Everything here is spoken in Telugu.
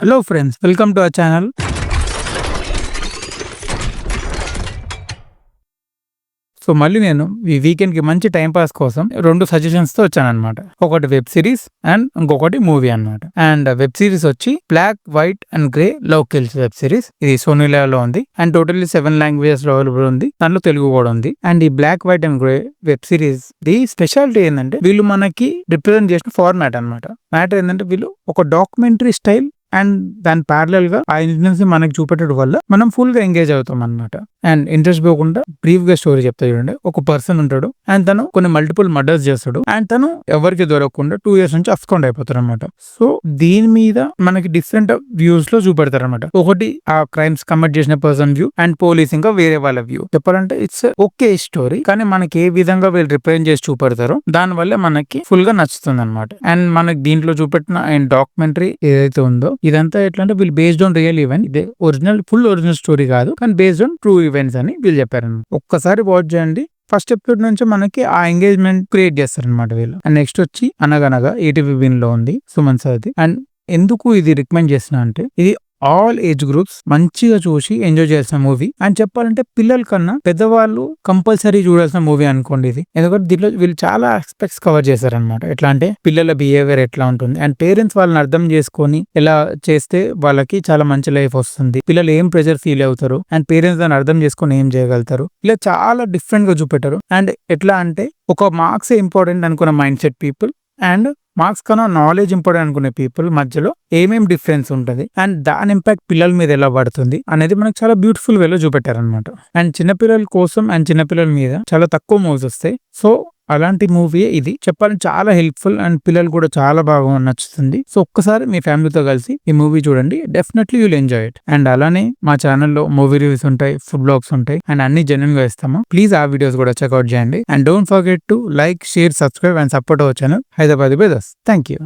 Hello friends, welcome to our channel. So మళ్ళీ నేను ఈ వీకెండ్ కి మంచి టైం పాస్ కోసం 2 సజెషన్స్ తో వచ్చానన్నమాట. ఒకటి వెబ్ సిరీస్ అండ్ ఇంకొకటి మూవీ అన్నమాట. అండ్ వెబ్ సిరీస్ వచ్చి black white and grey love kills web series. ఇది సోనీ లో ఉంది అండ్ టోటల్లీ 7 లాంగ్వేజెస్ లో అవైలబుల్ ఉంది. దాంట్లో తెలుగు కూడా ఉంది. అండ్ ఈ black white and grey web series the speciality ఏంటంటే వీళ్ళు మనకి రిప్రజెంట్ చేసిన ఫార్మాట్ అన్నమాట. మ్యాటర్ ఏంటంటే వీళ్ళు ఒక డాక్యుమెంటరీ స్టైల్ అండ్ దాని ప్యారలల్ గా ఆ ఇన్సిడెంట్స్ మనకి చూపెట్టడం వల్ల మనం ఫుల్ గా ఎంగేజ్ అవుతాం అనమాట. అండ్ ఇంట్రెస్ట్ పోకుండా బ్రీఫ్ గా స్టోరీ చెప్తా చూడండి. ఒక పర్సన్ ఉంటాడు అండ్ తను కొన్ని మల్టిపుల్ మర్డర్స్ చేస్తాడు అండ్ తను ఎవరికి దొరకకుండా 2 years నుంచి అబ్స్కాండ్ అయిపోతారు అనమాట. సో దీని మీద మనకి డిఫరెంట్ వ్యూస్ లో చూపెడతారు అనమాట. ఒకటి ఆ క్రైమ్స్ కమిట్ చేసిన పర్సన్ వ్యూ అండ్ పోలీస్ ఇంకా వేరే వాళ్ళ వ్యూ. చెప్పాలంటే ఇట్స్ ఓకే స్టోరీ, కానీ మనకి ఏ విధంగా వీళ్ళు రిప్రజెంట్ చేసి చూపెడతారో దాని వల్ల మనకి ఫుల్ గా నచ్చుతుంది అనమాట. అండ్ మనకి దీంట్లో చూపెట్టిన అండ్ డాక్యుమెంటరీ ఏదైతే ఉందో ఇదంతా ఎట్లా అంటే వీళ్ళు బేస్డ్ ఆన్ రియల్ ఈవెంట్. ఇదే ఫుల్ ఒరిజినల్ స్టోరీ కాదు, కానీ బేస్డ్ ఆన్ ట్రూ ఈవెంట్స్ అని వీళ్ళు చెప్పారు. ఒక్కసారి వాచ్ చేయండి. ఫస్ట్ ఎపిసోడ్ నుంచి మనకి ఆ ఎంగేజ్మెంట్ క్రియేట్ చేస్తారనమాట వీళ్ళు. అండ్ నెక్స్ట్ వచ్చి అనగనగా ఈటీవీ విన్ లో ఉంది సుమన్ సార్ది. అండ్ ఎందుకు ఇది రికమెండ్ చేస్తున్నా అంటే ఇది ఆల్ ఏజ్ గ్రూప్స్ మంచిగా చూసి ఎంజాయ్ చేసిన మూవీ. అండ్ చెప్పాలంటే పిల్లల కన్నా పెద్దవాళ్ళు కంపల్సరీ చూడాల్సిన మూవీ అనుకోండి ఇది. ఎందుకంటే దీంట్లో వీళ్ళు చాలా ఆస్పెక్ట్స్ కవర్ చేశారనమాట. ఎట్లా అంటే పిల్లల బిహేవియర్ ఎట్లా ఉంటుంది అండ్ పేరెంట్స్ వాళ్ళని అర్థం చేసుకొని ఎలా చేస్తే వాళ్ళకి చాలా మంచి లైఫ్ వస్తుంది, పిల్లలు ఏం ప్రెషర్ ఫీల్ అవుతారు అండ్ పేరెంట్స్ దాన్ని అర్థం చేసుకొని ఏం చేయగలుగుతారు, ఇలా చాలా డిఫరెంట్ గా చూపెట్టారు. అండ్ ఎట్లా అంటే ఒక మార్క్స్ ఇంపార్టెంట్ అనుకున్న mind set people and marks కన్నా నాలెడ్జ్ ఇంపార్టెంట్ అనుకునే పీపుల్ మధ్యలో ఏమేం డిఫరెన్స్ ఉంటుంది అండ్ దాని ఇంపాక్ట్ పిల్లల మీద ఎలా పడుతుంది అనేది మనకు చాలా బ్యూటిఫుల్ వేలో చూపెట్టారనమాట. అండ్ చిన్నపిల్లల కోసం అండ్ చిన్నపిల్లల మీద చాలా తక్కువ మూవీస్ వస్తాయి. సో అలాంటి మూవీ ఇది. చెప్పాలంటే చాలా హెల్ప్ఫుల్ అండ్ పిల్లలు కూడా చాలా బాగా నచ్చుతుంది. సో ఒక్కసారి మీ ఫ్యామిలీతో కలిసి ఈ మూవీ చూడండి, definitely you'll enjoy it. And అలానే మా ఛానల్లో మూవీ రివ్యూస్ ఉంటాయి, ఫుడ్ బ్లాగ్స్ ఉంటాయి అండ్ అన్ని జెన్యూన్ గా ఇస్తాము. ప్లీజ్ ఆ వీడియోస్ కూడా చెక్అౌట్ చేయండి. And don't forget to like, share, subscribe and support our channel Hyderabad brothers. Thank you.